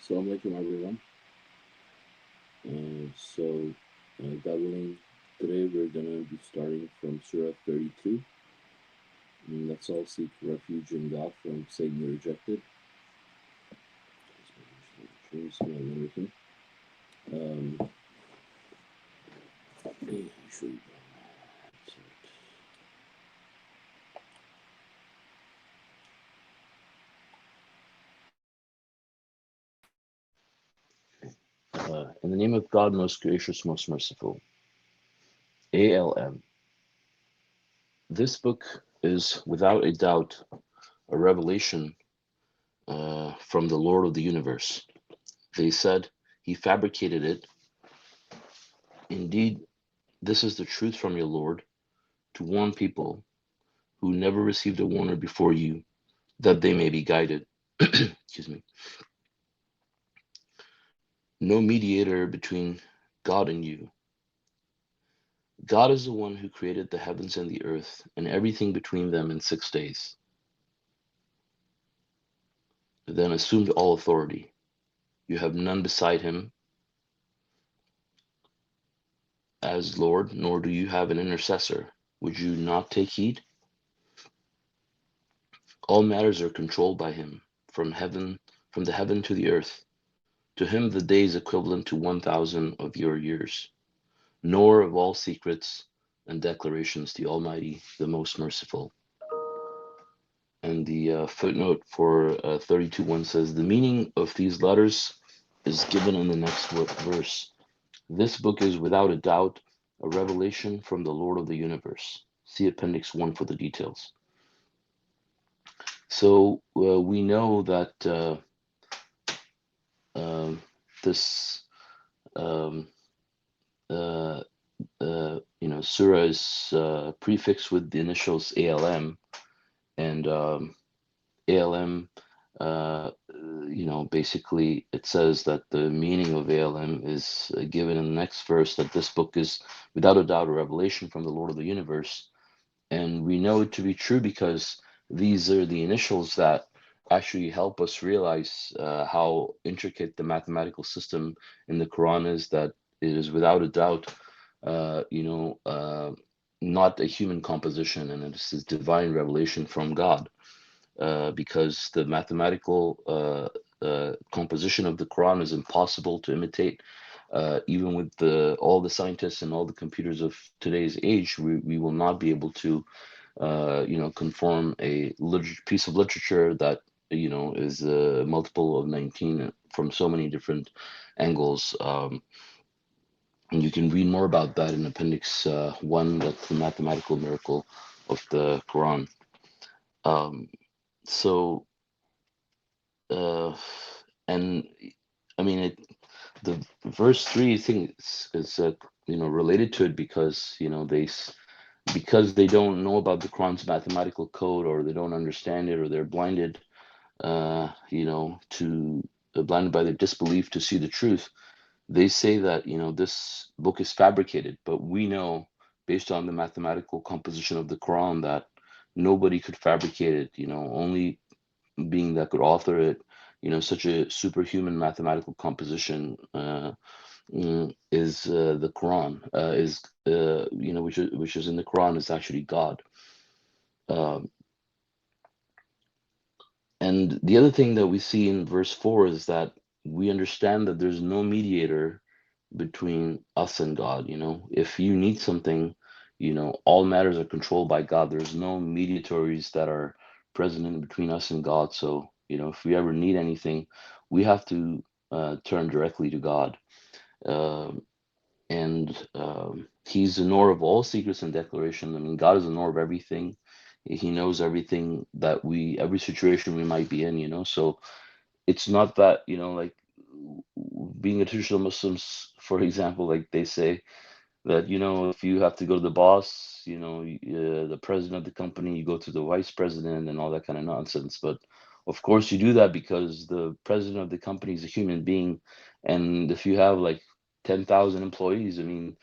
Salãmun Alaykum, everyone. God willing, today we're going to be starting from Surah 32. And let's all seek refuge in God from Satan the rejected. Salãmun Alaykum. Um, actually, in the name of God, most gracious, most merciful. ALM. This book is without a doubt a revelation from the Lord of the universe. They said he fabricated it. Indeed, this is the truth from your Lord to warn people who never received a warner before you, that they may be guided. Excuse me. No mediator between God and you. God is the one who created the heavens and the earth and everything between them in 6 days, then assumed all authority. You have none beside him as Lord, nor do you have an intercessor. Would you not take heed? All matters are controlled by him, from the heaven to the earth. To him the day is equivalent to 1,000 of your years. Nor of all secrets and declarations the Almighty, the most merciful. And the footnote for 32:1 says, the meaning of these letters is given in the next verse. This book is without a doubt a revelation from the Lord of the universe. See Appendix 1 for the details. So we know that this um, surah is prefixed with the initials ALM, and ALM, basically it says that the meaning of ALM is given in the next verse, that this book is without a doubt a revelation from the Lord of the universe. And we know it to be true because these are the initials that actually help us realize how intricate the mathematical system in the Quran is, that it is without a doubt, not a human composition, and it is divine revelation from God, because the mathematical composition of the Quran is impossible to imitate. Even with all the scientists and all the computers of today's age, we will not be able to conform a piece of literature that is a multiple of 19 from so many different angles. And you can read more about that in Appendix 1, that's the mathematical miracle of the Quran. Um, so, and I mean, the verse 3 thing is related to it because, because they don't know about the Quran's mathematical code, or they don't understand it, or they're blinded, blinded by their disbelief to see the truth. They say that, this book is fabricated, but we know, based on the mathematical composition of the Quran, that nobody could fabricate it. Only being that could author it, such a superhuman mathematical composition, is the Quran, is which is in the Quran, is actually God. Um, and the other thing that we see in verse 4 is that we understand that there's no mediator between us and God. If you need something, all matters are controlled by God. There's no mediatories that are present in between us and God. So, if we ever need anything, we have to turn directly to God. Um, and he's the knower of all secrets and declaration. I mean, God is the knower of everything. He knows everything every situation we might be in, So it's not that, like, being a traditional Muslims, for example, like they say that, if you have to go to the boss, the president of the company, you go to the vice president and all that kind of nonsense. But of course you do that because the president of the company is a human being. And if you have like 10,000 employees, I mean,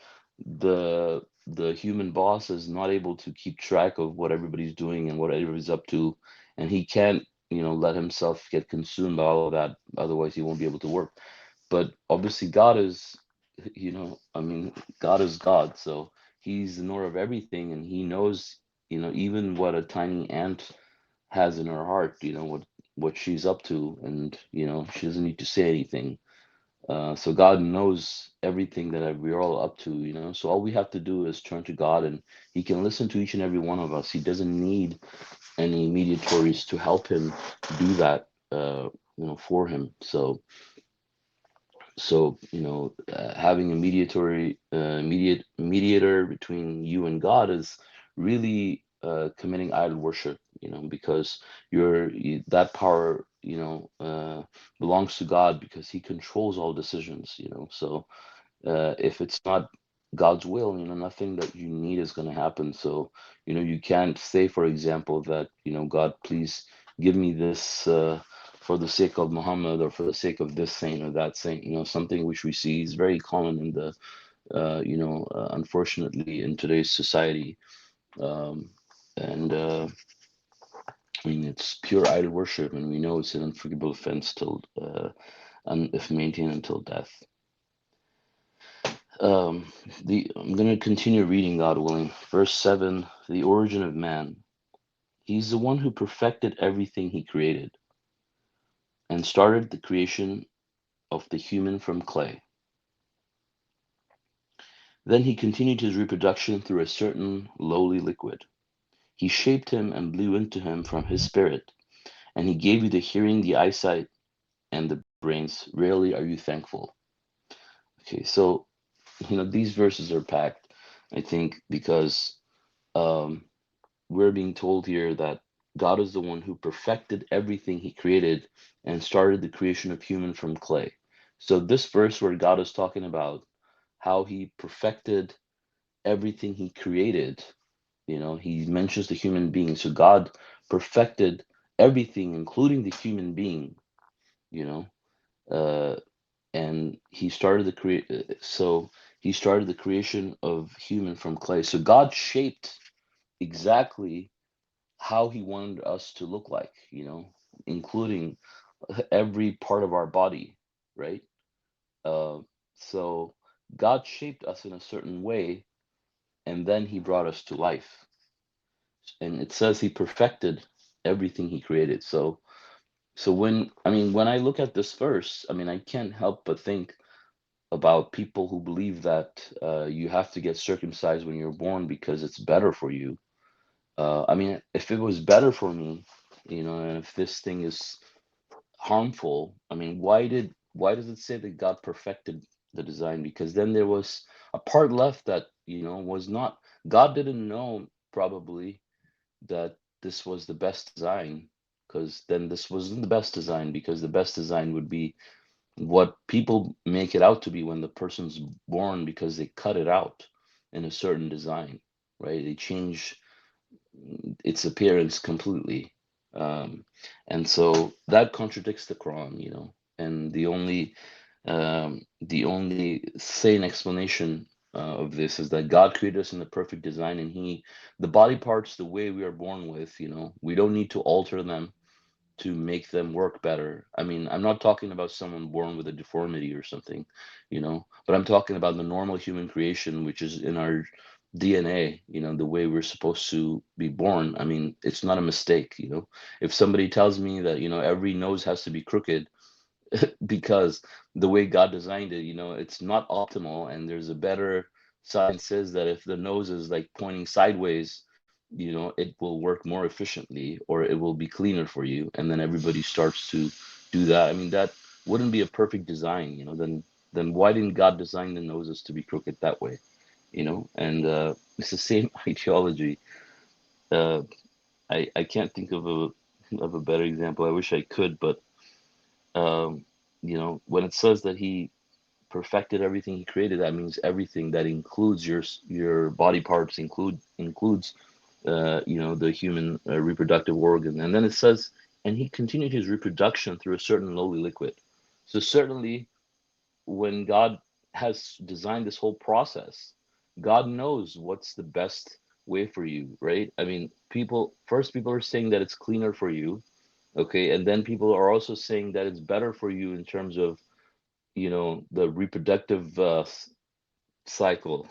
the human boss is not able to keep track of what everybody's doing and what everybody's up to. And he can't let himself get consumed by all of that. Otherwise, he won't be able to work. But obviously, God is, I mean, God is God. So he's the knower of everything, and he knows, even what a tiny ant has in her heart, what she's up to, and she doesn't need to say anything. So God knows everything that we're all up to, So all we have to do is turn to God, and He can listen to each and every one of us. He doesn't need any mediatories to help him do that, for him. So having a mediator between you and God is really committing idol worship, because that power, belongs to God, because He controls all decisions, So if it's not God's will, nothing that you need is going to happen. So, you can't say, for example, that, God, please give me this for the sake of Muhammad, or for the sake of this saint or that saint, something which we see is very common in the, unfortunately, in today's society. Um, and I mean, it's pure idol worship, and we know it's an unforgivable offense till, if maintained until death. I'm going to continue reading, God willing. Verse 7, the origin of man. He's the one who perfected everything he created and started the creation of the human from clay. Then he continued his reproduction through a certain lowly liquid. He shaped him and blew into him from his spirit, and he gave you the hearing, the eyesight, and the brains. Rarely are you thankful. Okay, so, these verses are packed, I think, because um, we're being told here that God is the one who perfected everything he created and started the creation of human from clay. So this verse where God is talking about how he perfected everything he created, he mentions the human being. So God perfected everything, including the human being, you know, uh, and he started the creation of human from clay. So God shaped exactly how he wanted us to look like, including every part of our body, right? Uh, so God shaped us in a certain way, and then he brought us to life. And it says he perfected everything he created. So when I look at this verse, I mean, I can't help but think about people who believe that you have to get circumcised when you're born because it's better for you. I mean, if it was better for me, and if this thing is harmful, I mean, why does it say that God perfected the design? Because then there was a part left that, was not, God didn't know probably that this was the best design, because then this wasn't the best design, because the best design would be what people make it out to be when the person's born, because they cut it out in a certain design, right? They change its appearance completely. Um, and so that contradicts the Quran, And the only sane explanation of this is that God created us in the perfect design, and the body parts, the way we are born with, we don't need to alter them to make them work better. I mean, I'm not talking about someone born with a deformity or something, but I'm talking about the normal human creation, which is in our DNA, the way we're supposed to be born. I mean, it's not a mistake, If somebody tells me that, every nose has to be crooked because the way God designed it, it's not optimal, and there's a better science says that if the nose is like pointing sideways, it will work more efficiently, or it will be cleaner for you, and then everybody starts to do that. I mean, that wouldn't be a perfect design, then why didn't God design the noses to be crooked that way? And it's the same ideology. uh, I can't think of a better example. I wish I could, but um, when it says that he perfected everything he created, that means everything that includes your body parts, includes the human reproductive organ. And then it says, and he continued his reproduction through a certain lowly liquid. So certainly, when God has designed this whole process, God knows what's the best way for you, right? I mean, people are saying that it's cleaner for you, Okay, and then people are also saying that it's better for you in terms of, the reproductive cycle.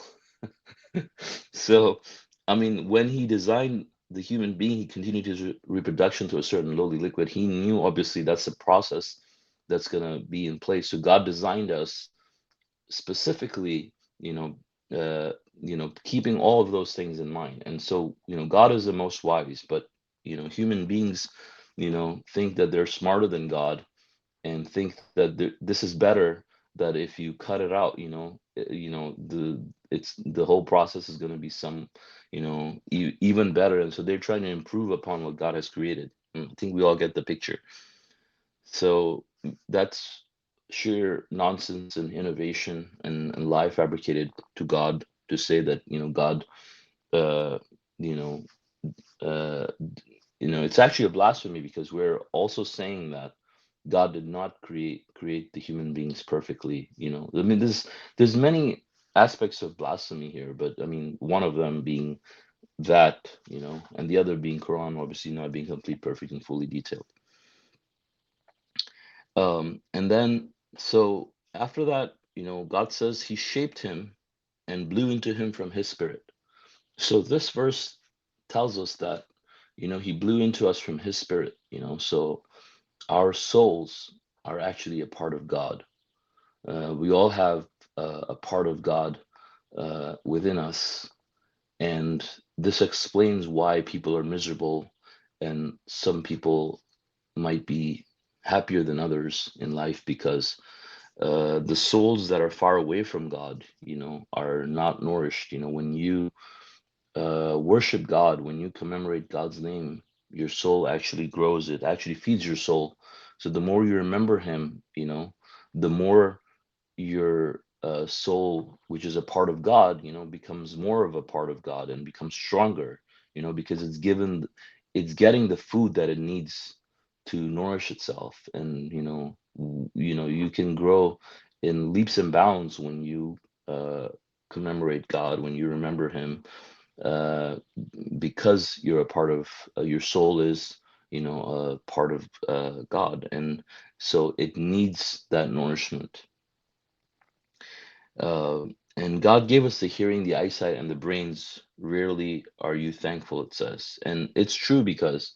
So, I mean, when he designed the human being, he continued his reproduction to a certain lowly liquid. He knew obviously that's a process that's gonna be in place. So God designed us specifically, keeping all of those things in mind. And so, God is the most wise, but human beings, think that they're smarter than God, and think that this is better, that if you cut it out, the whole process is going to be some, even better. And so they're trying to improve upon what God has created. I think we all get the picture. So that's sheer nonsense and innovation, and lie fabricated to God, to say that, God, uh, you know, uh, it's actually a blasphemy, because we're also saying that God did not create the human beings perfectly. I mean, there's many aspects of blasphemy here, but I mean, one of them being that, and the other being Quran obviously not being complete, perfect, and fully detailed. And then, so after that, God says he shaped him and blew into him from his spirit. So this verse tells us that, he blew into us from his spirit, so our souls are actually a part of God. We all have a part of God within us, and this explains why people are miserable, and some people might be happier than others in life, because the souls that are far away from God, are not nourished. When you worship God, when you commemorate God's name, your soul actually grows. It actually feeds your soul. So the more you remember Him, the more your soul, which is a part of God, becomes more of a part of God and becomes stronger, because it's getting the food that it needs to nourish itself. And, you can grow in leaps and bounds when you uh, commemorate God, when you remember Him, uh, because you're a part of, your soul is, a part of God. And so it needs that nourishment. And God gave us the hearing, the eyesight, and the brains. Rarely are you thankful, it says. And it's true, because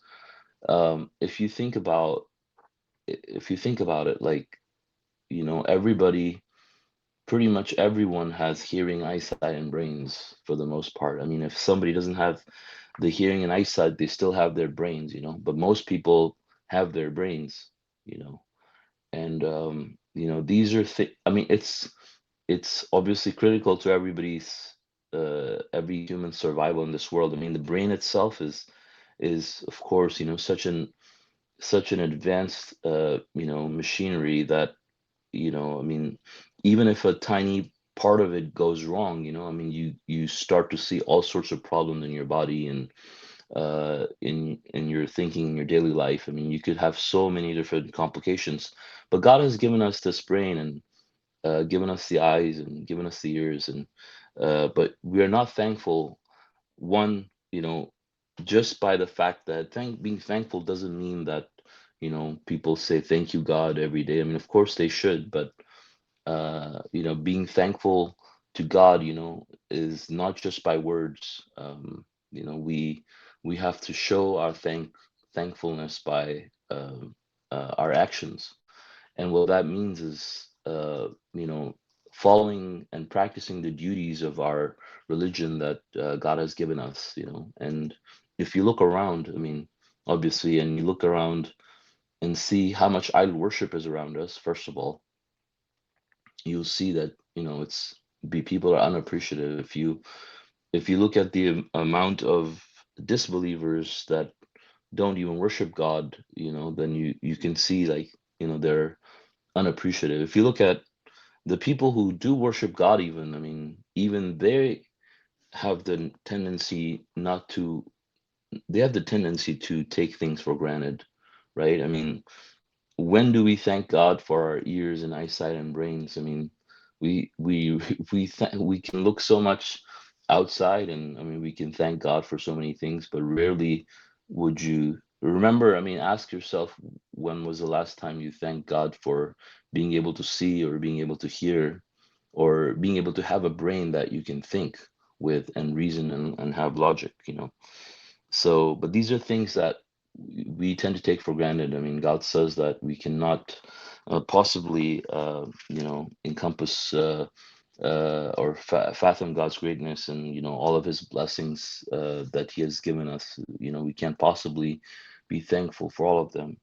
if you think about it, like, everybody, pretty much everyone has hearing, eyesight, and brains for the most part. I mean, if somebody doesn't have the hearing and eyesight, they still have their brains, but most people have their brains, you know. And these are I mean, it's obviously critical to every human survival in this world. I mean, the brain itself is of course, such an advanced machinery that, I mean, even if a tiny part of it goes wrong, I mean, you start to see all sorts of problems in your body, and in your thinking, in your daily life. I mean, you could have so many different complications. But God has given us this brain, and given us the eyes, and given us the ears, and but we are not thankful. One, just by the fact that being thankful doesn't mean that, people say thank you God every day. I mean, of course they should, but being thankful to God, is not just by words. We have to show our thankfulness by our actions. And what that means is, following and practicing the duties of our religion that God has given us. And if you look around, I mean, obviously, and you look around and see how much idol worship is around us, first of all, you'll see that, it's be people are unappreciative. If you look at the amount of disbelievers that don't even worship God, then you can see, like, they're unappreciative. If you look at the people who do worship God, even, I mean, even have the tendency not to, they have the tendency to take things for granted, right? I mean, when do we thank God for our ears and eyesight and brains? I mean, we we can look so much outside, and I mean, we can thank God for so many things, but rarely would you Remember, I mean, ask yourself, when was the last time you thanked God for being able to see, or being able to hear, or being able to have a brain that you can think with and reason and have logic, you know? So, but these are things that we tend to take for granted. I mean, God says that we cannot possibly, encompass or fathom God's greatness and, all of His blessings that He has given us. We can't possibly be thankful for all of them.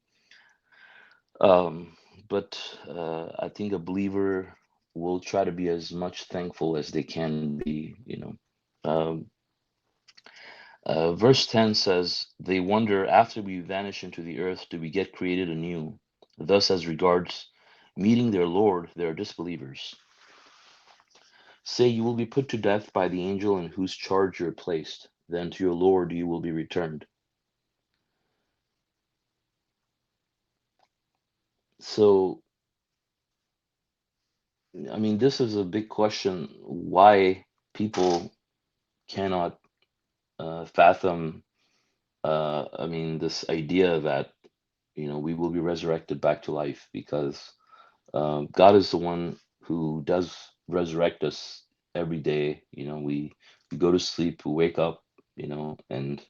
But I think a believer will try to be as much thankful as they can be. Verse 10 says, "They wonder, after we vanish into the earth, do we get created anew? Thus, as regards meeting their Lord, they are disbelievers. Say, you will be put to death by the angel in whose charge you are placed. Then to your Lord you will be returned." So, I mean, this is a big question, why people cannot fathom, I mean, this idea that, we will be resurrected back to life, because God is the one who does resurrect us every day. We go to sleep, we wake up, and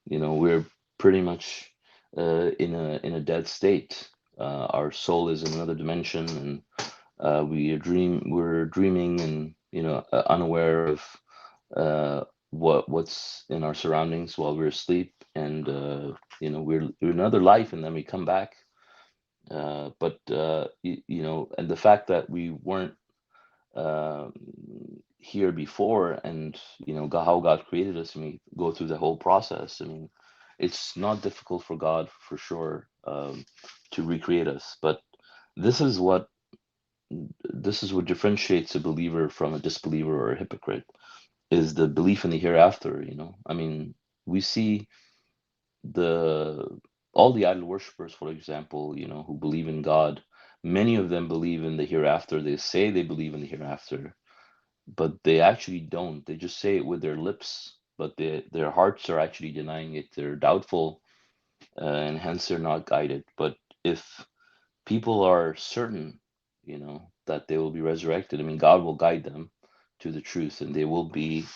we're pretty much in a dead state. Our soul is in another dimension, and we're dreaming, and unaware of what's in our surroundings while we're asleep, and we're another life, and then we come back. And the fact that we weren't um, here before, and how God created us, and we go through the whole process. I mean, it's not difficult for God, for sure, to recreate us. But this is what this is what differentiates a believer from a disbeliever or a hypocrite, is the belief in the hereafter. I mean, we see the all the idol worshippers, for example, who believe in God. Many of them believe in the hereafter. They say they believe in the hereafter, but they actually don't. They just say it with their lips, but their hearts are actually denying it. They're doubtful, and hence they're not guided. But if people are certain, that they will be resurrected, I mean, God will guide them to the truth, and they will be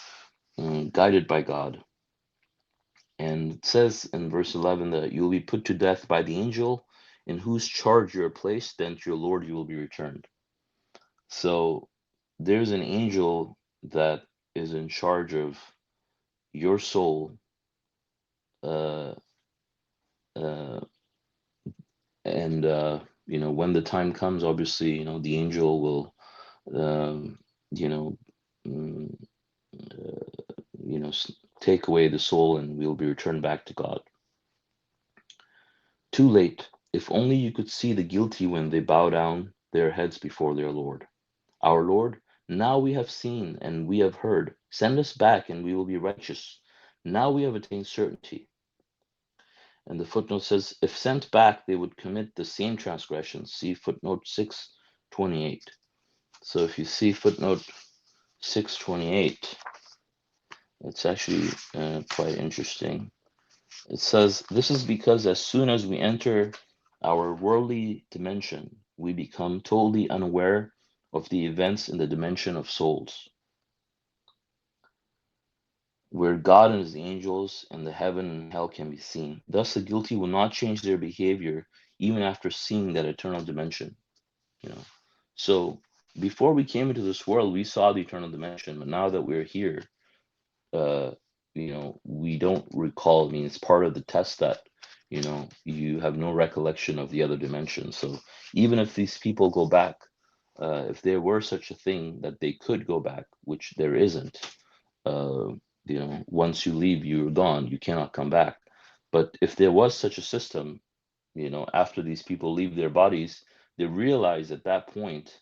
guided by God. And it says in verse 11 that you will be put to death by the angel in whose charge you are placed, then to your Lord you will be returned. So there's an angel that is in charge of your soul, uh, uh, and when the time comes, obviously, the angel will, um, you know, mm, take away the soul, and we'll be returned back to God. Too late. If only you could see the guilty when they bow down their heads before their Lord. Our Lord, now we have seen and we have heard. Send us back and we will be righteous. Now we have attained certainty. And the footnote says, if sent back, they would commit the same transgressions. See footnote 628. So if you see footnote 628, it's actually quite interesting. It says, this is because as soon as we enter our worldly dimension, we become totally unaware of the events in the dimension of souls, where God and his angels and the heaven and hell can be seen. Thus, the guilty will not change their behavior even after seeing that eternal dimension. You know, so before we came into this world, we saw the eternal dimension, but now that we're here, uh, we don't recall. I mean, it's part of the test that, you have no recollection of the other dimension. So even if these people go back, if there were such a thing that they could go back, which there isn't, uh, once you leave, you're gone. You cannot come back. But if there was such a system, after these people leave their bodies, they realize at that point,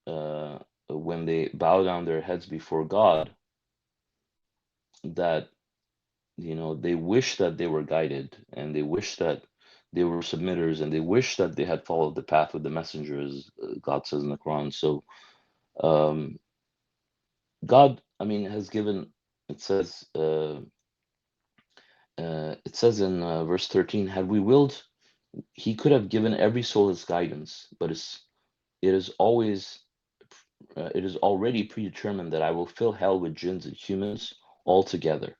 uh, when they bow down their heads before God, that they wish that they were guided, and they wish that they were submitters, and they wish that they had followed the path of the messengers, God says in the Quran. So um, God, I mean, has given, it says, It says in verse 13, had we willed, he could have given every soul its guidance, but it is always it is already predetermined that I will fill hell with jinns and humans altogether.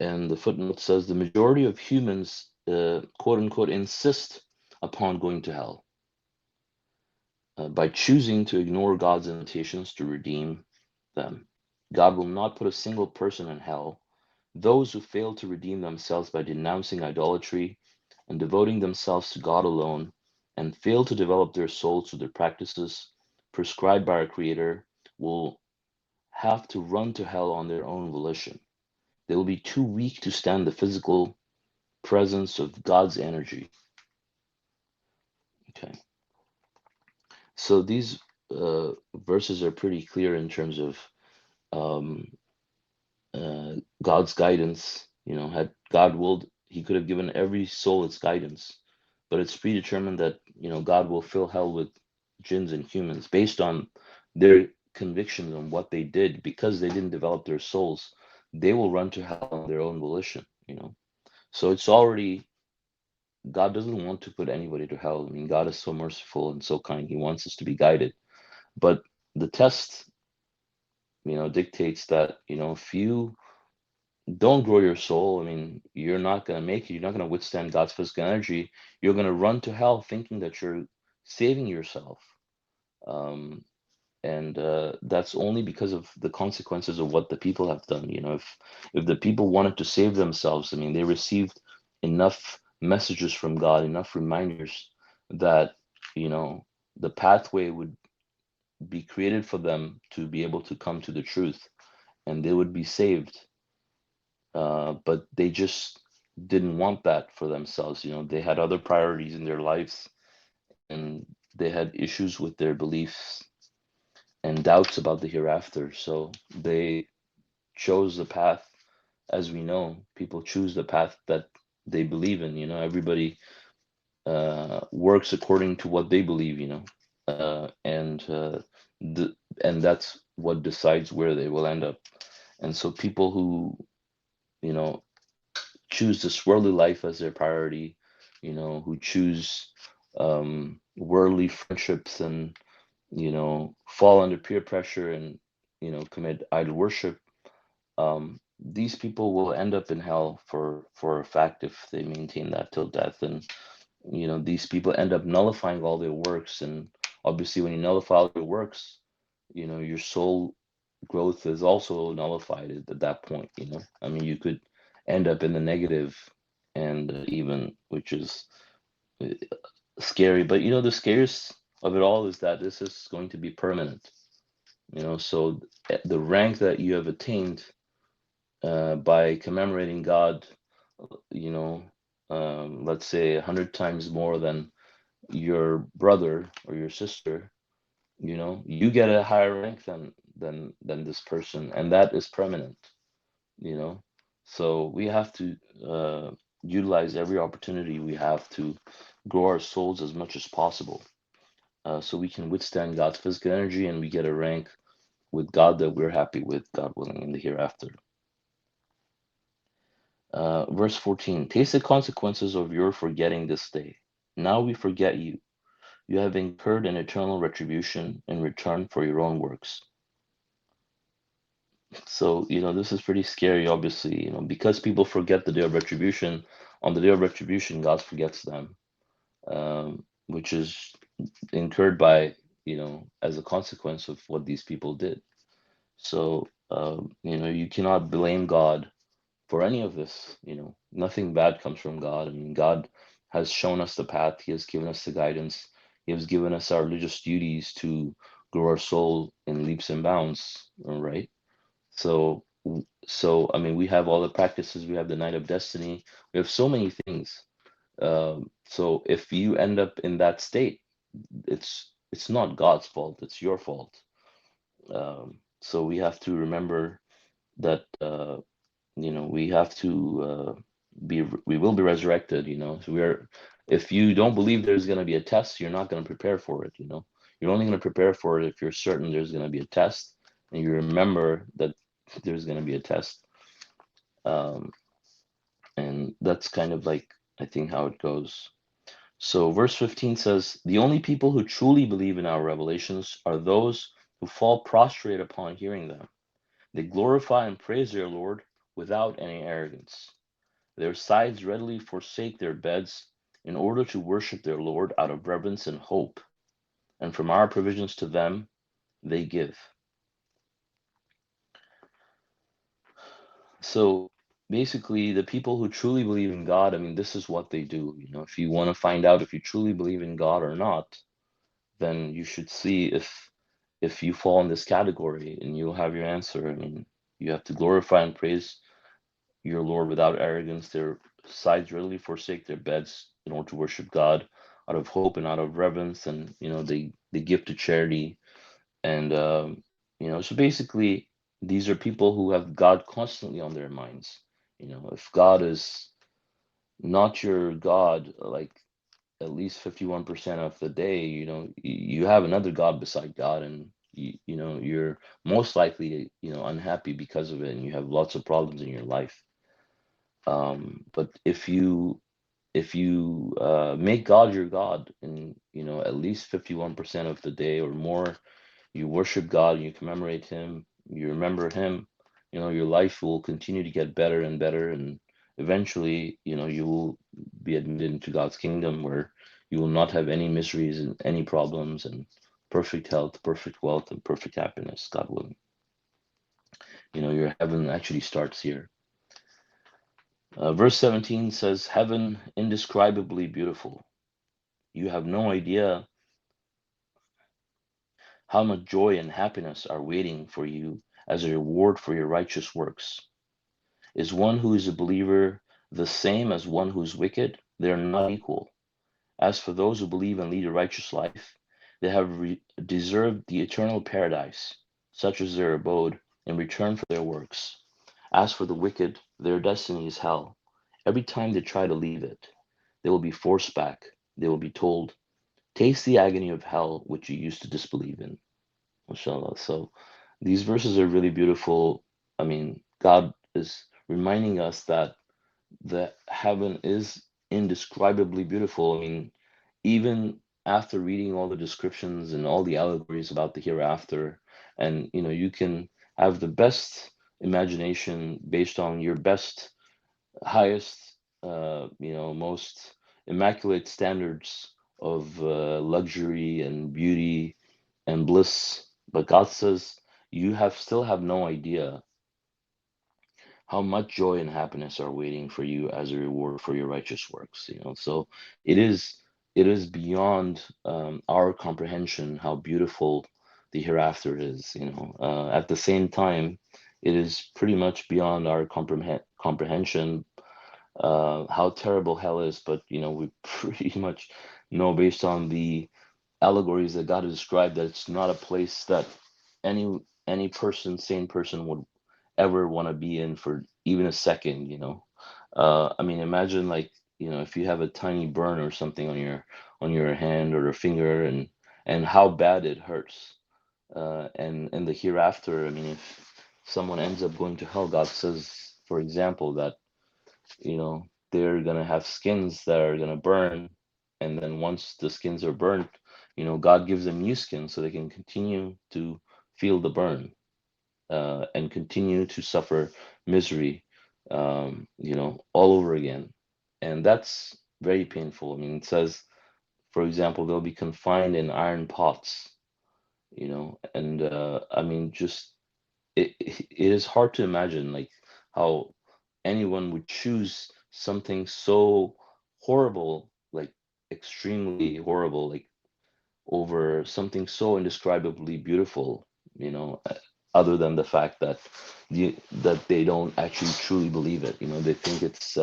And the footnote says the majority of humans, quote unquote, insist upon going to hell by choosing to ignore God's invitations to redeem them. God will not put a single person in hell. Those who fail to redeem themselves by denouncing idolatry and devoting themselves to God alone, and fail to develop their souls through the practices prescribed by our Creator, will have to run to hell on their own volition. They will be too weak to stand the physical presence of God's energy. Okay, so these verses are pretty clear in terms of um, God's guidance. Had God willed, He could have given every soul its guidance, but it's predetermined that God will fill hell with jinns and humans based on their convictions on what they did. Because they didn't develop their souls, they will run to hell on their own volition. So it's already, God doesn't want to put anybody to hell. I mean, God is so merciful and so kind. He wants us to be guided. But the test, dictates that, if you don't grow your soul, I mean, you're not going to make it. You're not going to withstand God's physical energy. You're going to run to hell thinking that you're saving yourself. And that's only because of the consequences of what the people have done. If the people wanted to save themselves, I mean, they received enough messages from God, enough reminders that the pathway would be created for them to be able to come to the truth, and they would be saved. But they just didn't want that for themselves. They had other priorities in their lives, and they had issues with their beliefs and doubts about the hereafter. So they chose the path. As we know, people choose the path that they believe in. Everybody works according to what they believe. And that's what decides where they will end up. And so people who you know choose this worldly life as their priority, who choose worldly friendships and fall under peer pressure and commit idol worship, these people will end up in hell for a fact if they maintain that till death. And these people end up nullifying all their works, and obviously when you nullify all your works, your soul growth is also nullified at that point. I mean, you could end up in the negative, and even, which is uh, scary. But the scariest of it all is that this is going to be permanent. So the rank that you have attained by commemorating God, you know let's say 100 times more than your brother or your sister, you get a higher rank than this person, and that is permanent. you know so we have to utilize every opportunity we have to grow our souls as much as possible, so we can withstand God's physical energy, and we get a rank with God that we're happy with, God willing, in the hereafter. Verse 14, taste the consequences of your forgetting this day. Now we forget you. You have incurred an eternal retribution in return for your own works. So, this is pretty scary, obviously, because people forget the day of retribution. On the day of retribution, God forgets them, which is incurred by, as a consequence of what these people did. So, you cannot blame God for any of this. Nothing bad comes from God. I mean, God has shown us the path. He has given us the guidance. He has given us our religious duties to grow our soul in leaps and bounds, all right? So I mean, we have all the practices. We have the Night of Destiny. We have so many things. So if you end up in that state, it's not God's fault. It's your fault. So we have to remember that we have to we will be resurrected. So if you don't believe there's going to be a test, you're not going to prepare for it. You're only going to prepare for it if you're certain there's going to be a test, and you remember that there's going to be a test. Um, and that's kind of like, I think, how it goes. So, verse 15 says, "The only people who truly believe in our revelations are those who fall prostrate upon hearing them. They glorify and praise their Lord without any arrogance. Their sides readily forsake their beds in order to worship their Lord out of reverence and hope, and from our provisions to them they give." So basically, the people who truly believe in God, I mean, this is what they do. If you want to find out if you truly believe in God or not, then you should see if you fall in this category, and you'll have your answer. I mean, you have to glorify and praise your Lord without arrogance. Their sides readily forsake their beds in order to worship God out of hope and out of reverence, and they give to charity. And so basically, these are people who have God constantly on their minds. If God is not your God, like at least 51% of the day, you have another God beside God, and you're most likely, unhappy because of it, and you have lots of problems in your life. But if you make God your God, and at least 51% of the day or more, you worship God, and you commemorate Him, you remember Him, your life will continue to get better and better, and eventually, you will be admitted into God's kingdom, where you will not have any miseries and any problems, and perfect health, perfect wealth, and perfect happiness, God willing. Your heaven actually starts here. Verse 17 says, "Heaven indescribably beautiful. You have no idea how much joy and happiness are waiting for you as a reward for your righteous works. Is one who is a believer the same as one who is wicked? They are not equal. As for those who believe and lead a righteous life, they have deserved the eternal paradise, such as their abode, in return for their works. As for the wicked, their destiny is hell. Every time they try to leave it, they will be forced back. They will be told, 'Taste the agony of hell which you used to disbelieve in.'" Masha Allah. So these verses are really beautiful. I mean, God is reminding us that the heaven is indescribably beautiful. I mean, even after reading all the descriptions and all the allegories about the hereafter, and you can have the best imagination based on your best, highest, most immaculate standards of luxury and beauty and bliss. But God says you still have no idea how much joy and happiness are waiting for you as a reward for your righteous works. So it is beyond our comprehension how beautiful the hereafter is. At the same time, it is pretty much beyond our comprehension how terrible hell is. But we pretty much know, based on the allegories that God has described, that it's not a place that any person, sane person, would ever want to be in for even a second. I mean, imagine, like, if you have a tiny burn or something on your hand or a finger, and how bad it hurts. And in the hereafter, I mean, if someone ends up going to hell, God says, for example, that they're gonna have skins that are gonna burn, and then once the skins are burnt, God gives them new skins so they can continue to feel the burn, and continue to suffer misery, all over again. And that's very painful. I mean, it says, for example, they'll be confined in iron pots, and I mean, just it is hard to imagine, like, how anyone would choose something so horrible, like extremely horrible, like, over something so indescribably beautiful, other than the fact that they don't actually truly believe it. They think it's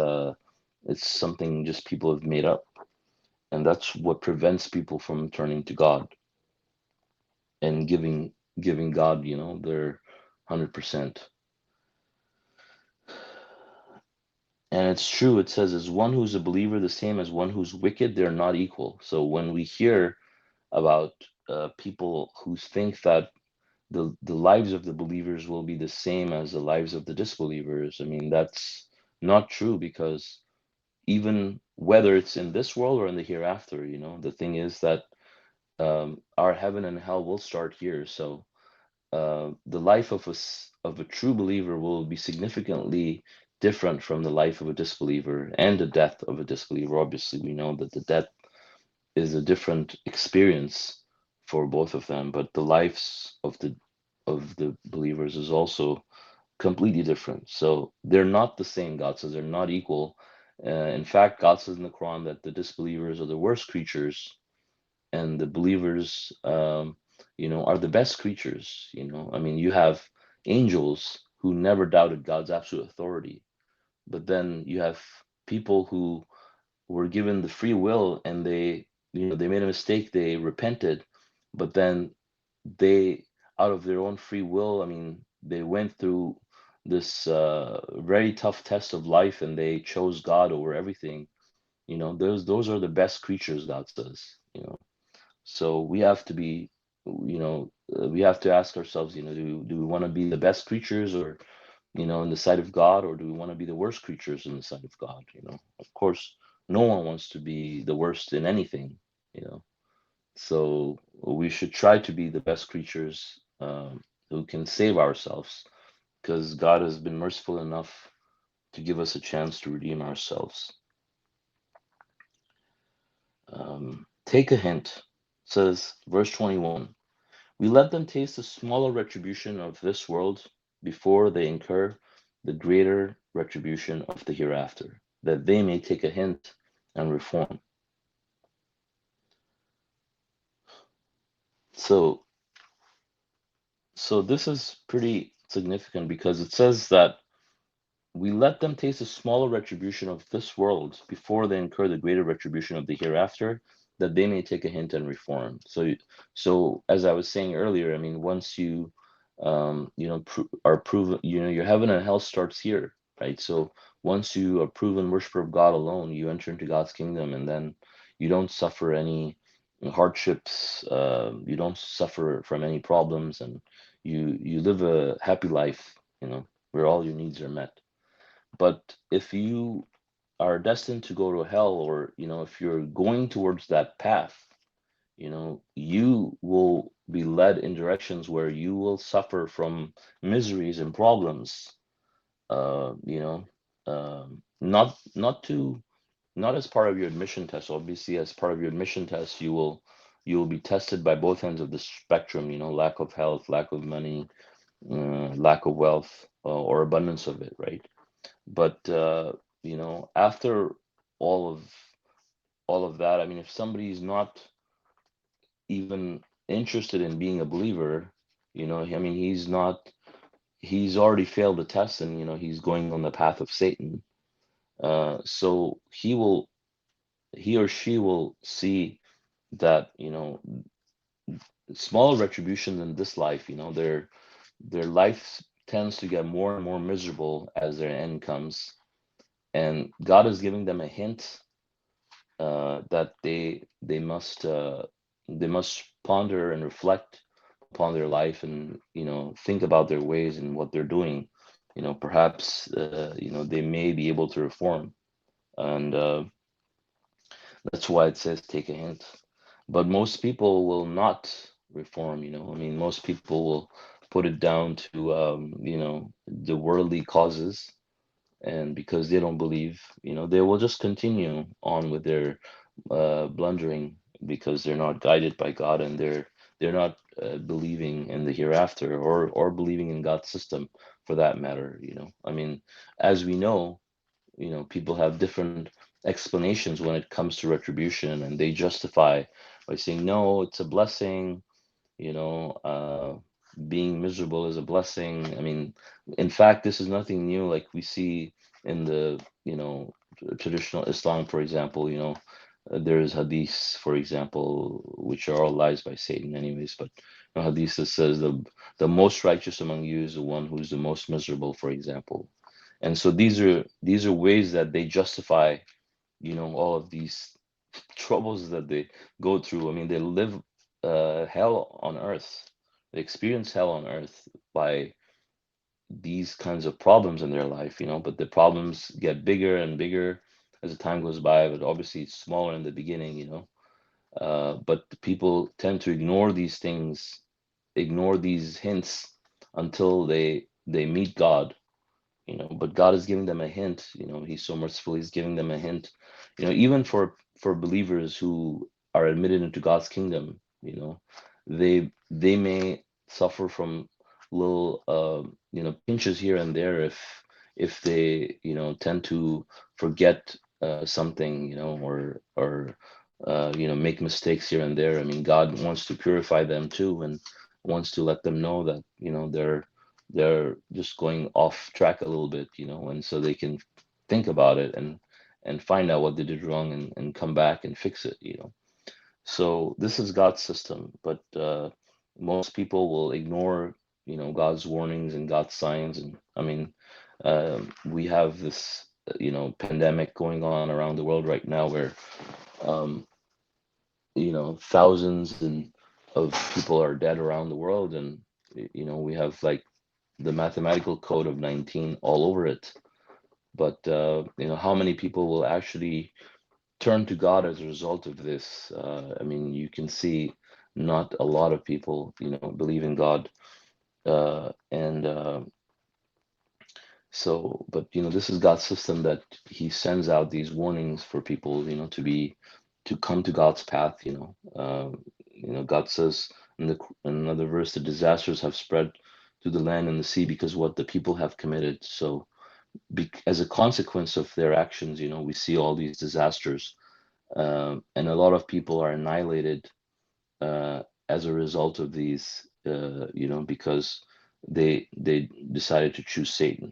something just people have made up, and that's what prevents people from turning to God and giving God, their 100%. And it's true, it says, "Is one who's a believer the same as one who's wicked? They're not equal." So when we hear about people who think that the lives of the believers will be the same as the lives of the disbelievers. I mean, that's not true, because even whether it's in this world or in the hereafter, the thing is that our heaven and hell will start here. So the life of a true believer will be significantly different from the life of a disbeliever, and the death of a disbeliever. Obviously, we know that the death is a different experience for both of them, but the lives of the believers is also completely different. So they're not the same. God says they're not equal. In fact, God says in the Quran that the disbelievers are the worst creatures, and the believers, are the best creatures. I mean, you have angels who never doubted God's absolute authority, but then you have people who were given the free will, and they made a mistake, they repented, but then they, out of their own free will, I mean, they went through this very tough test of life, and they chose God over everything. Those are the best creatures, God says. So we have to be, we have to ask ourselves, do we want to be the best creatures, or in the sight of God, or do we want to be the worst creatures in the sight of God? Of course, no one wants to be the worst in anything. you know. So we should try to be the best creatures, who can save ourselves, because God has been merciful enough to give us a chance to redeem ourselves. Take a hint, says verse 21. We let them taste the smaller retribution of this world before they incur the greater retribution of the hereafter, that they may take a hint and reform. So, so this is pretty significant, because it says that we let them taste a smaller retribution of this world before they incur the greater retribution of the hereafter, that they may take a hint and reform. So as I was saying earlier, I mean, once you, are proven, your heaven and hell starts here, right? So once you are proven worshiper of God alone, you enter into God's kingdom, and then you don't suffer any hardships. You don't suffer from any problems, and you live a happy life, where all your needs are met. But if you are destined to go to hell, or if you're going towards that path, you will be led in directions where you will suffer from miseries and problems. uh you know not as part of your admission test. Obviously, as part of your admission test, you will be tested by both ends of the spectrum, lack of health, lack of money, lack of wealth, or abundance of it, right? But after all of all of that, I mean, if somebody's not even interested in being a believer, I mean, he's already failed the test, and he's going on the path of Satan. So he or she will see that, smaller retribution in this life, their life tends to get more and more miserable as their end comes, and God is giving them a hint, that they must ponder and reflect upon their life, and think about their ways and what they're doing. Perhaps they may be able to reform, and that's why it says take a hint. But most people will not reform. I mean, most people will put it down to the worldly causes, and because they don't believe, they will just continue on with their blundering, because they're not guided by God, and they're not believing in the hereafter, or believing in God's system, for that matter. I mean, as we know, people have different explanations when it comes to retribution, and they justify by saying, no, it's a blessing. Being miserable is a blessing. I mean, in fact, this is nothing new. Like we see in the traditional Islam, for example. There is hadith, for example, which are all lies by Satan, anyways. But hadith that says the most righteous among you is the one who's the most miserable, for example. And so these are ways that they justify, all of these troubles that they go through. I mean, they live hell on earth. experience hell on earth by these kinds of problems in their life, but the problems get bigger and bigger as the time goes by, but obviously it's smaller in the beginning, but people tend to ignore these things, ignore these hints until they meet God, but God is giving them a hint. He's so merciful, he's giving them a hint, even for believers who are admitted into God's kingdom. They may suffer from little pinches here and there if they tend to forget something, or make mistakes here and there. I mean, God wants to purify them too, and wants to let them know that they're just going off track a little bit, and so they can think about it and find out what they did wrong, and come back and fix it. So this is God's system, but most people will ignore, God's warnings and God's signs. And I mean, we have this, pandemic going on around the world right now, where um, thousands of people are dead around the world, and we have like the mathematical code of 19 all over it. But how many people will actually turn to God as a result of this? I mean, you can see not a lot of people, believe in God, and so. But this is God's system, that He sends out these warnings for people, to come to God's path. God says in another verse, the disasters have spread to the land and the sea because what the people have committed. So, as a consequence of their actions, we see all these disasters, and a lot of people are annihilated as a result of these, because they decided to choose Satan.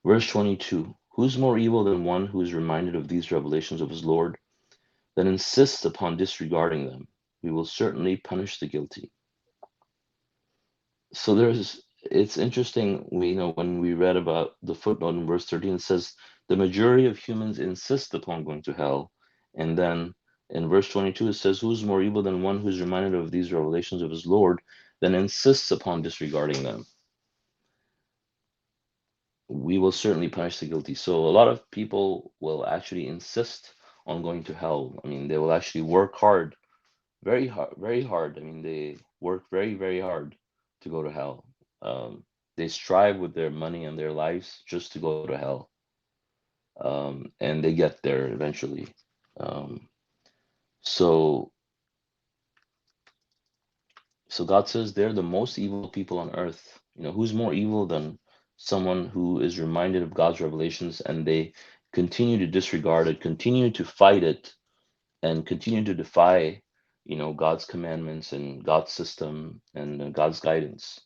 Verse 22: Who's more evil than one who is reminded of these revelations of his Lord, then insists upon disregarding them? We will certainly punish the guilty. So it's interesting, when we read about the footnote in verse 13, it says the majority of humans insist upon going to hell. And then in verse 22, it says, who's more evil than one who's reminded of these revelations of his Lord, then insists upon disregarding them? We will certainly punish the guilty. So a lot of people will actually insist on going to hell. I mean, they will actually work hard, very hard, very hard. I mean, they work very, very hard to go to hell. They strive with their money and their lives just to go to hell, and they get there eventually. Um, so, so God says they're the most evil people on earth. Who's more evil than someone who is reminded of God's revelations and they continue to disregard it, continue to fight it, and continue to defy, God's commandments and God's system and God's guidance.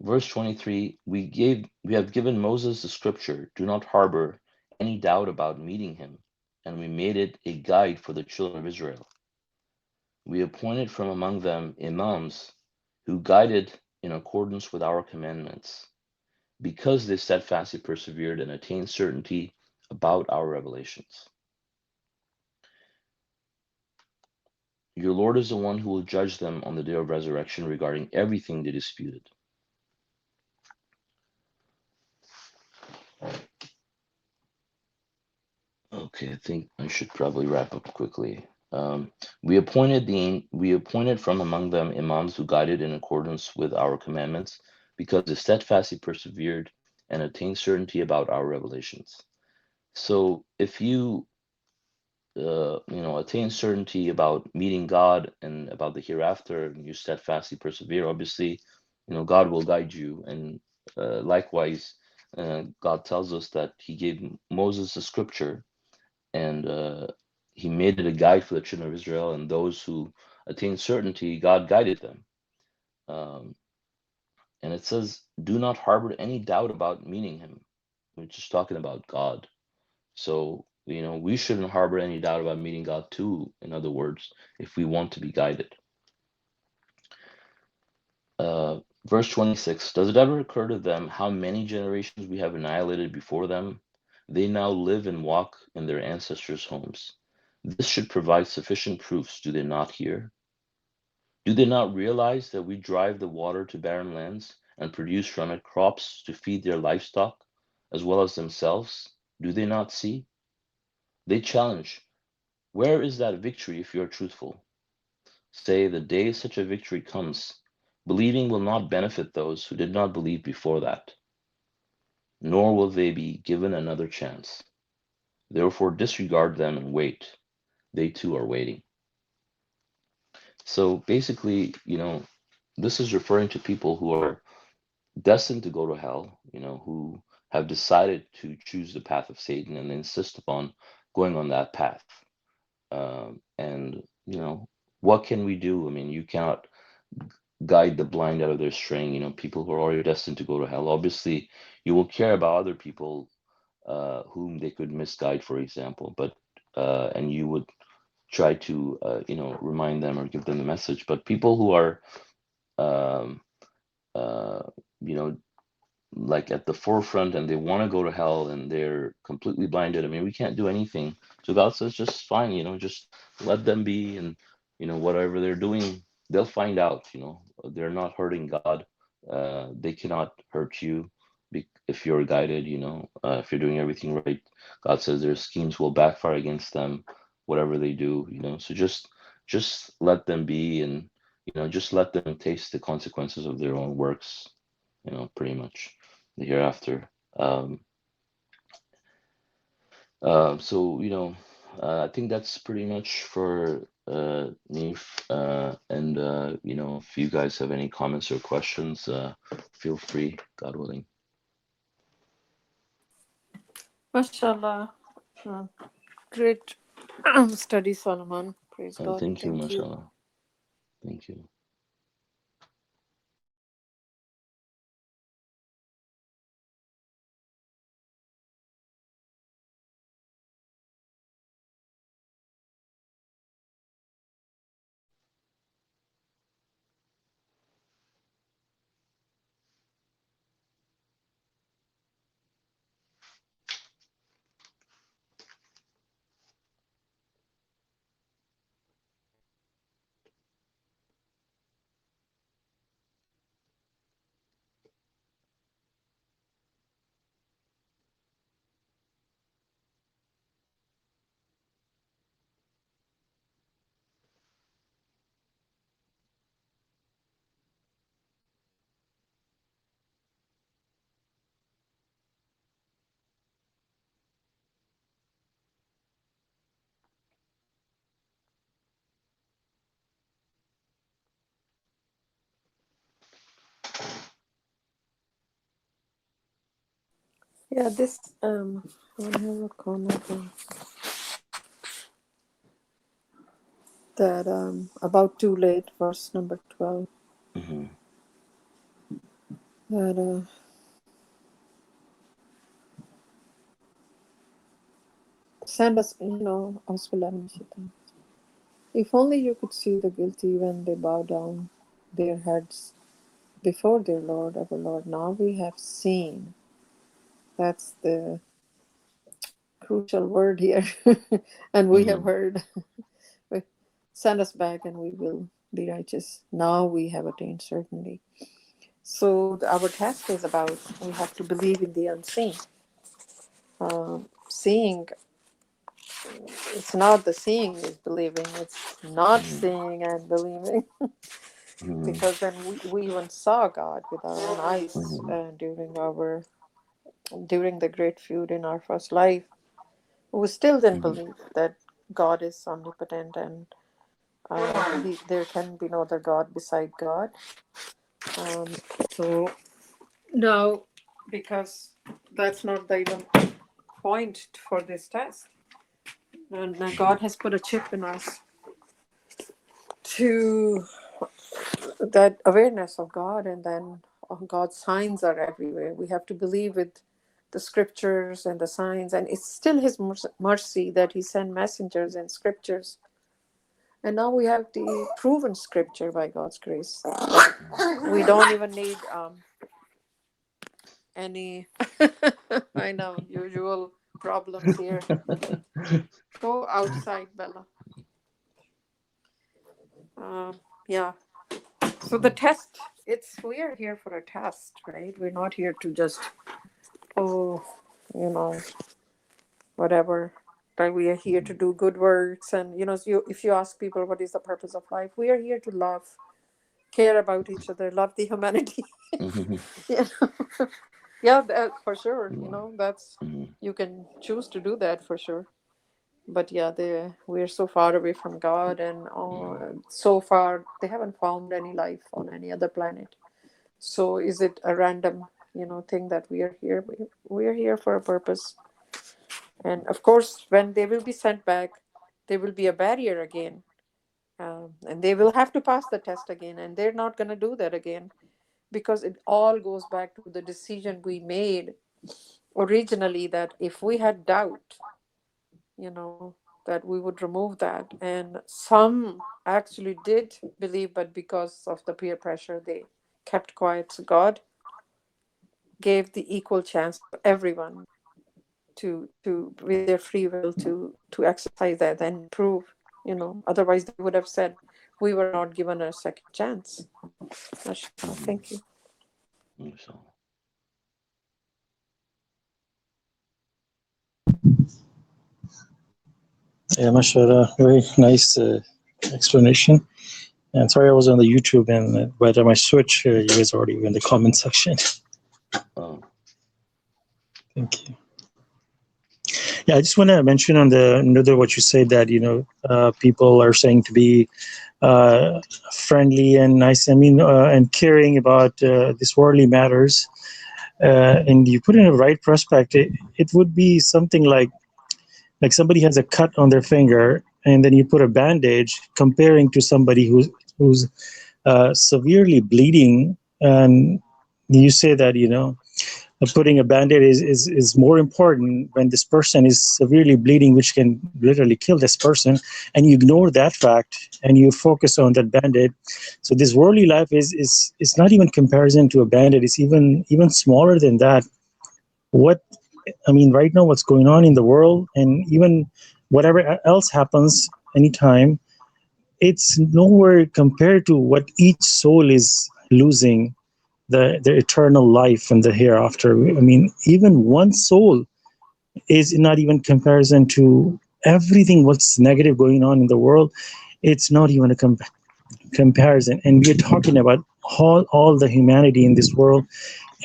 Verse 23, we have given Moses the scripture. Do not harbor any doubt about meeting him, and we made it a guide for the children of Israel. We appointed from among them imams who guided in accordance with our commandments, because they steadfastly persevered and attained certainty about our revelations. Your Lord is the one who will judge them on the day of resurrection regarding everything they disputed. Okay, I think I should probably wrap up quickly. We appointed from among them imams who guided in accordance with our commandments, because they steadfastly persevered and attained certainty about our revelations. So if you attain certainty about meeting God and about the hereafter, and you steadfastly persevere, obviously, God will guide you. And likewise, God tells us that He gave Moses the scripture, and He made it a guide for the children of Israel, and those who attained certainty, God guided them. And it says, do not harbor any doubt about meeting Him. We're just talking about God. So, we shouldn't harbor any doubt about meeting God too, in other words, if we want to be guided. Verse 26, does it ever occur to them how many generations we have annihilated before them? They now live and walk in their ancestors' homes. This should provide sufficient proofs, do they not hear? Do they not realize that we drive the water to barren lands and produce from it crops to feed their livestock as well as themselves? Do they not see? They challenge, where is that victory if you are truthful? Say, the day such a victory comes, believing will not benefit those who did not believe before that, nor will they be given another chance. Therefore, disregard them and wait. They too are waiting. So basically, this is referring to people who are destined to go to hell, who have decided to choose the path of Satan and insist upon going on that path. And, what can we do? I mean, you cannot guide the blind out of their straying, people who are already destined to go to hell. Obviously, you will care about other people whom they could misguide, for example, but and you would try to, remind them or give them the message. But people who are, um, uh, you know, like at the forefront and they want to go to hell and they're completely blinded. I mean, we can't do anything. So God says, just fine, just let them be, and whatever they're doing, they'll find out. They're not hurting God. They cannot hurt you if you're guided. If you're doing everything right, God says their schemes will backfire against them, whatever they do. So just let them be, and just let them taste the consequences of their own works. Pretty much the hereafter. So I think that's pretty much for Neef. And if you guys have any comments or questions, feel free, God willing. Masha Allah. Uh, Great study, Solomon. Praise God. Thank you, Thank Masha you. Allah. Thank you. Yeah, this I have a comment that about too late, verse number 12. Mm-hmm. That send us, if only you could see the guilty when they bow down their heads before their Lord, our Lord. Now we have seen. That's the crucial word here. And we have Mm-hmm. heard. Send us back and we will be righteous. Now we have attained certainty. So our task is about, we have to believe in the unseen. Seeing, it's not the seeing is believing, it's not seeing and believing. Mm-hmm. Because then we even saw God with our own eyes Mm-hmm. during the great feud in our first life. We still didn't Mm-hmm. believe that God is omnipotent and there can be no other God beside God. Um, so now, because that's not the even point for this test, and God has put a chip in us to that awareness of God, and then God's signs are everywhere. We have to believe with the scriptures and the signs, and it's still His mercy that He sent messengers and scriptures. And now we have the proven scripture by God's grace. We don't even need any, I know, usual problems here. Go outside, Bella. Uh, yeah. So the test, we are here for a test, right? We're not here to just, oh, you know, whatever. That we are here to do good works, and if you ask people what is the purpose of life, we are here to love, care about each other, love the humanity. Mhm. Yeah, yeah, for sure. Wow. That's, Mhm. you can choose to do that for sure. But yeah, we're so far away from God, and so far they haven't found any life on any other planet. So is it a random, thing that we are here? We are here for a purpose. And of course, when they will be sent back, there will be a barrier again. And they will have to pass the test again. And they're not going to do that again, because it all goes back to the decision we made originally, that if we had doubt, that we would remove that. And some actually did believe, but because of the peer pressure, they kept quiet. So God gave the equal chance for everyone to with their free will to exercise that and improve. Otherwise they would have said we were not given a second chance. Mashallah, Mhm. thank you. Masha Yeah, mashallah, very nice explanation. And sorry I was on the YouTube, and by the time I switch, you guys already were in the comment section. Allah. Thank you. Yeah, I just want to mention on the another what you said, that people are saying to be friendly and nice. I mean, and caring about this worldly matters. And you put in a right perspective, it would be something like somebody has a cut on their finger, and then you put a bandage, comparing to somebody who's severely bleeding, and you say that putting a band-aid is more important when this person is severely bleeding, which can literally kill this person, and you ignore that fact and you focus on that band-aid. So this worldly life is not even comparison to a band-aid. It's even smaller than that. What I mean, right now, what's going on in the world, and even whatever else happens anytime, it's nowhere compared to what each soul is losing, the eternal life and the hereafter. I mean, even one soul is not even comparison to everything what's negative going on in the world. It's not even a comparison. And we're talking about all the humanity in this world,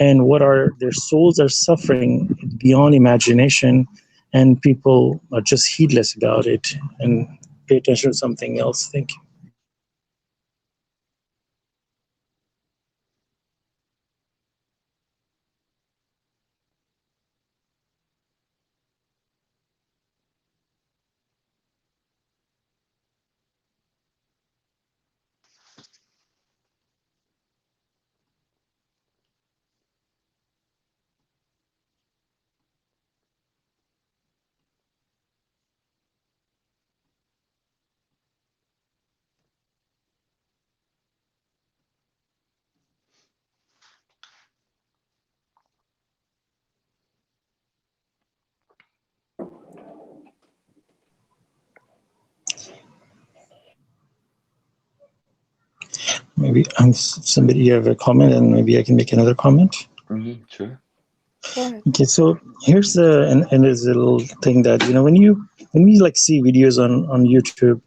and what are their souls are suffering beyond imagination, and people are just heedless about it and pay attention to something else. Thank you. Maybe somebody have a comment, and maybe I can make another comment. Sure. Go ahead. Okay, so here's and there's a little thing that when we like see videos on YouTube,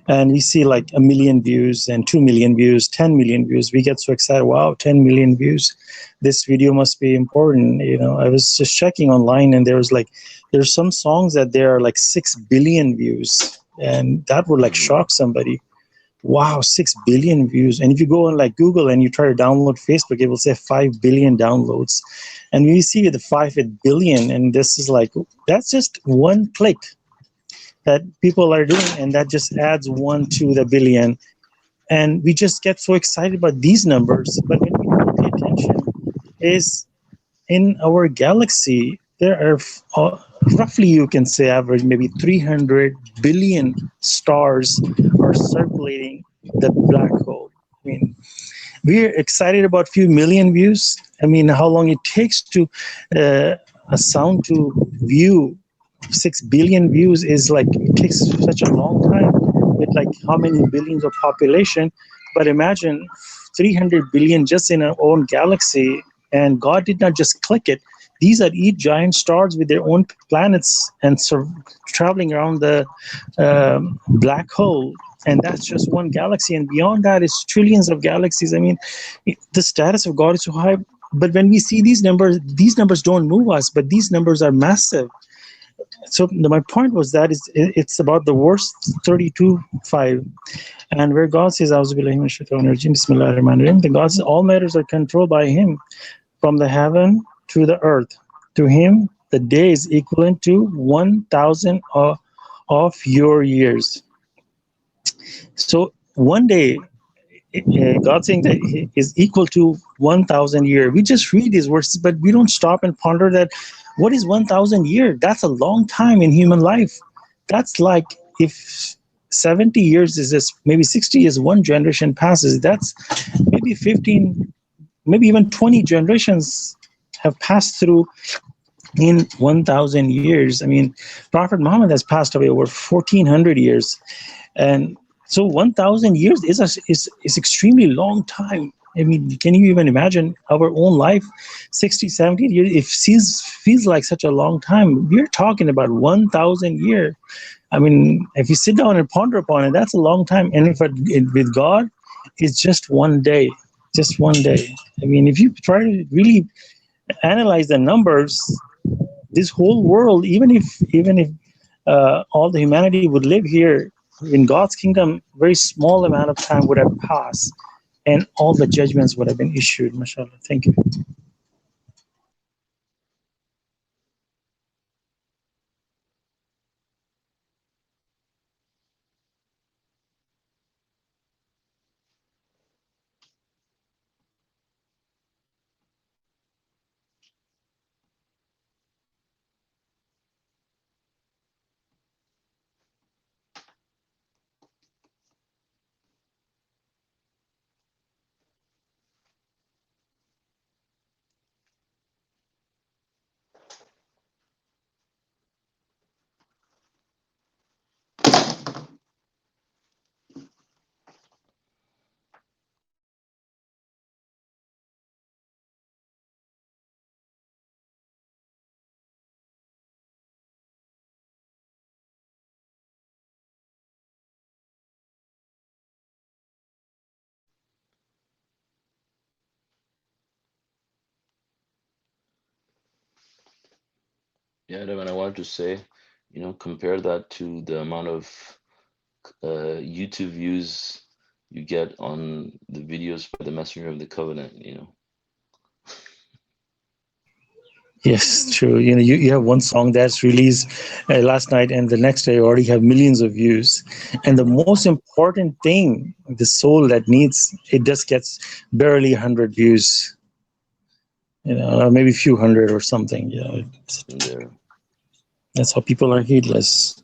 and we see like 1 million views and 2 million views, 10 million views, we get so excited. Wow, 10 million views! This video must be important. I was just checking online, and there's some songs that there are like 6 billion views, and that would like Mhm. shock somebody. Wow, 6 billion views. And if you go on like Google and you try to download Facebook, it will say 5 billion downloads. And we see the 5 billion, and this is like, that's just one click that people are doing, and that just adds one to the billion. And we just get so excited about these numbers. But when we don't pay attention, is in our galaxy, there are roughly, you can say, average maybe 300 billion stars are circulating the black hole. I mean, we're excited about few million views. I mean, how long it takes to a sound to view 6 billion views is like, it takes such a long time with like how many billions of population. But imagine 300 billion just in our own galaxy, and God did not just click it. These are each giant stars with their own planets and traveling around the black hole. And that's just one galaxy. And beyond that is trillions of galaxies. I mean, the status of God is so high. But when we see these numbers don't move us, but these numbers are massive. So my point was that it's about the verse 32:5, and where God says, the God says all matters are controlled by Him, from the heaven to the earth. To Him, the day is equivalent to 1,000 of your years. So one day, God saying that is equal to 1,000 years. We just read these verses, but we don't stop and ponder that. What is 1,000 years? That's a long time in human life. That's like if 70 years is just maybe 60 years, one generation passes. That's maybe 15, maybe even 20 generations have passed through in 1,000 years. I mean, Prophet Muhammad has passed away over 1,400 years. And so 1,000 years is extremely long time. I mean, can you even imagine our own life, 60, 70 years, if feels like such a long time, we're talking about 1,000 years. I mean, if you sit down and ponder upon it, that's a long time. And with God, it's just one day, just one day. I mean, if you try to really analyze the numbers, this whole world, even if all the humanity would live here in God's kingdom, very small amount of time would have passed, and all the judgments would have been issued. Masha Allah. Thank you. Yeah, and I wanted to say, compare that to the amount of YouTube views you get on the videos by the Messenger of the Covenant. Yes, true. You have one song that's released last night, and the next day you already have millions of views. And the most important thing, the soul that needs, it just gets barely 100 views, or maybe a few hundred or something. Yeah. That's how people are heedless.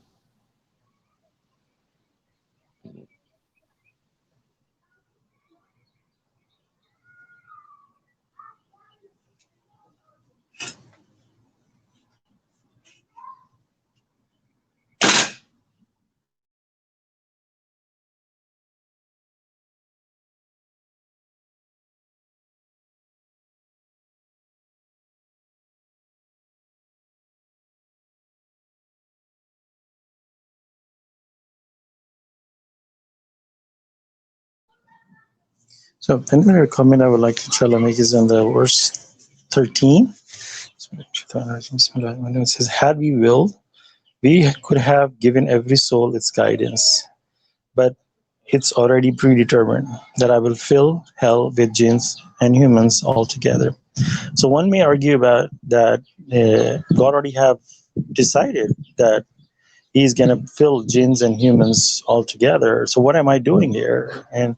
So another comment I would like to try to make is on the verse 13. It says, had we willed, we could have given every soul its guidance, but it's already predetermined that I will fill hell with jinns and humans altogether. So one may argue about that God already have decided that He's going to fill jinns and humans altogether. So what am I doing here? And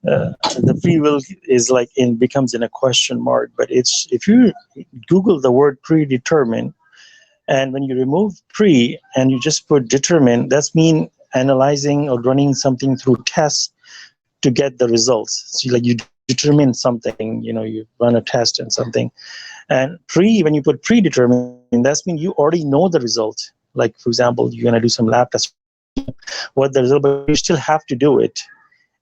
the free will is becomes in a question mark. But it's, if you Google the word predetermined, and when you remove pre and you just put determine, that's mean analyzing or running something through tests to get the results. So you determine something, you run a test and something. And when you put predetermined, that's mean you already know the result. Like, for example, you're going to do some lab test, what the result, but you still have to do it.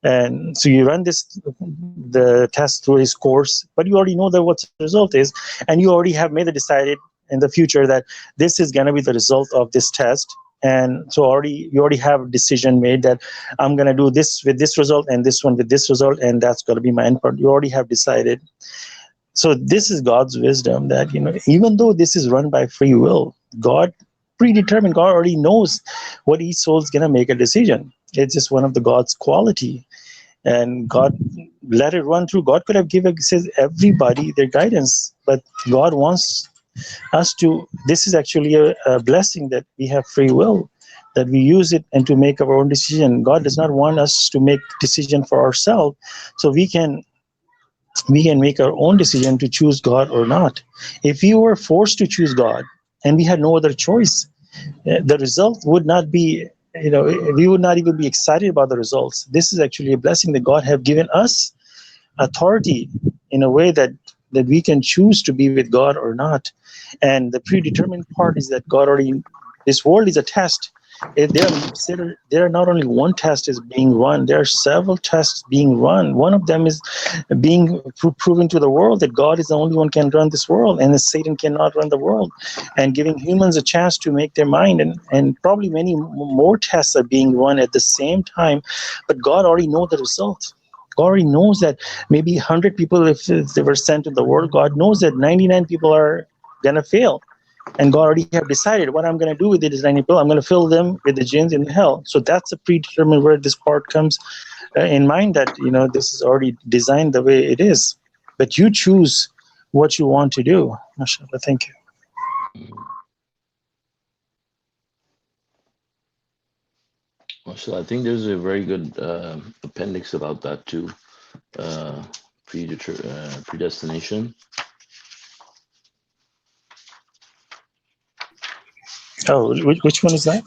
And so you run the test through his course, but you already know that what the result is, and you already have made the decided in the future that this is going to be the result of this test. And so you already have a decision made that I'm going to do this with this result and this one with this result, and that's going to be my endpoint. You already have decided. So this is God's wisdom, that even though this is run by free will, God predetermined, God already knows what each soul is going to make a decision. It's just one of the God's quality, and God let it run through. God could have given, says, everybody their guidance, but God wants us to, this is actually a blessing, that we have free will, that we use it and to make our own decision. God does not want us to make decision for ourselves, so we can make our own decision to choose God or not. If we were forced to choose God and we had no other choice, the result would not be, we would not even be excited about the results. This is actually a blessing that God have given us authority in a way that we can choose to be with God or not. And the predetermined part is that God already, this world is a test. There are not only one test is being run, there are several tests being run. One of them is being proven to the world that God is the only one can run this world, and that Satan cannot run the world, and giving humans a chance to make their mind. And probably many more tests are being run at the same time, but God already knows the result. God already knows that maybe 100 people, if they were sent to the world, God knows that 99 people are going to fail. And God already have decided what I'm going to do with these 90 people. I'm going to fill them with the jinns in hell. So that's a predetermined where this part comes in mind, that, this is already designed the way it is. But you choose what you want to do. Masha Allah, thank you. So I think there's a very good appendix about that too. Predestination. Oh, which one is that?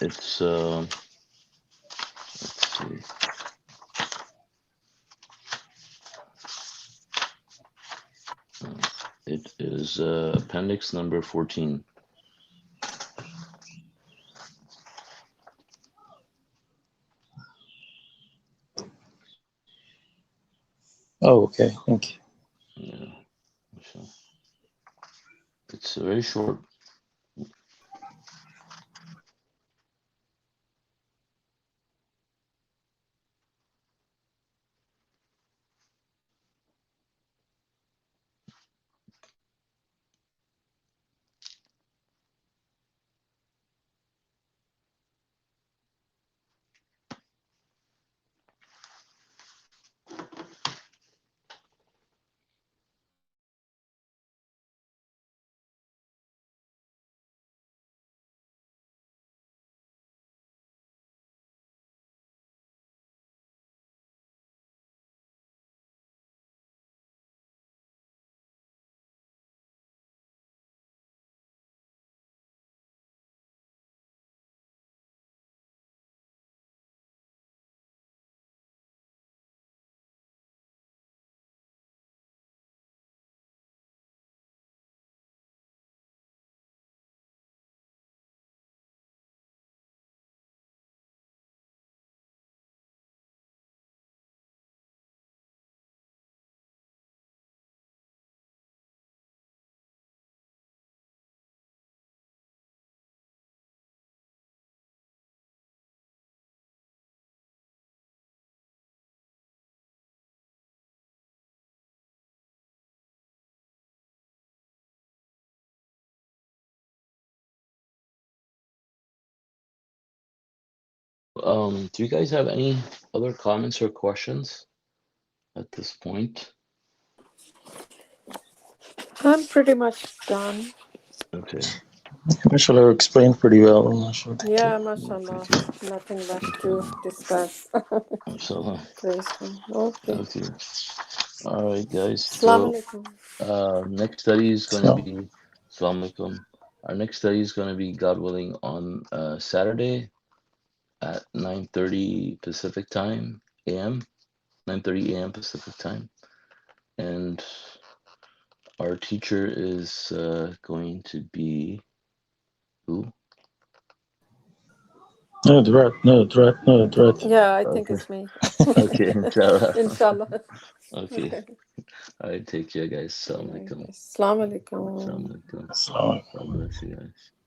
It's let's see. It is appendix number 14. Oh, okay, thank you. Yeah, so it's very short. Do you guys have any other comments or questions at this point? I'm pretty much done. Okay. Mashallah explained pretty well. Mashallah, thank you. Yeah, Well, mashallah. thank you. Nothing left No to problem. discuss. Inshallah. Praise God. Okay. Okay. All right, guys. Salãmun So, Alaykum. next study is going to So, be Salāmun Alaykum. Our next study is going to be, God willing, on Saturday at 9:30 Pacific time a.m. 9:30 a.m. Pacific time, and our teacher is going to be who? No threat, no threat, no threat. Yeah, I think Okay. it's me. Okay, inshallah. Inshallah. Okay. Okay. All right, take care, guys. Assalamu Okay. alaikum. Assalamu Assalamu alaikum. alaikum. So. God bless you guys.